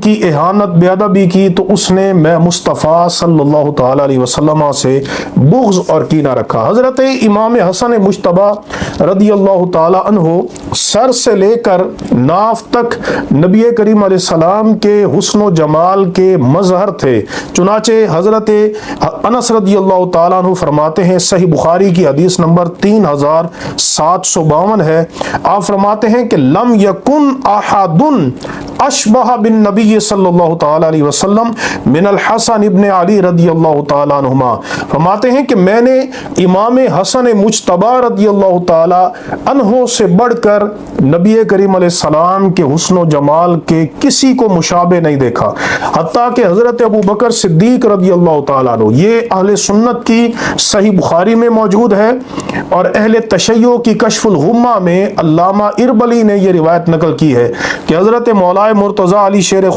کی اہانت بے ادبی کی تو اس نے میں مصطفیٰ صلی اللہ تعالی علیہ وسلم سے بغض اور کینہ رکھا۔ حضرت امام حسن مجتبی رضی اللہ تعالی عنہ سر سے لے کر ناف تک نبی کریم علیہ السلام کے حسن و جمال کے مظہر تھے۔ چنانچہ حضرت انس رضی اللہ تعالیٰ عنہ فرماتے ہیں، صحیح بخاری کی حدیث نمبر 3752 ہے، آپ فرماتے ہیں کہ لم یکن احد اشبہ بالنبی صلی اللہ تعالی علیہ وسلم من الحسن ابن علی رضی اللہ تعالی عنہما۔ فرماتے ہیں کہ میں نے امام حسن مجتبی رضی اللہ تعالی عنہ سے بڑھ کر نبی کریم علیہ السلام کے حسن و جمال کے کسی کو مشابہ نہیں دیکھا، حتیٰ کہ حضرت ابو بکر صدیق رضی اللہ تعالیٰ عنہ، یہ اہل سنت کی صحیح بخاری میں موجود ہے، اور اہل تشیع کی کشف الغمہ میں علامہ اربلی نے یہ روایت نقل کی ہے کہ حضرت مولا مرتضی علی شیر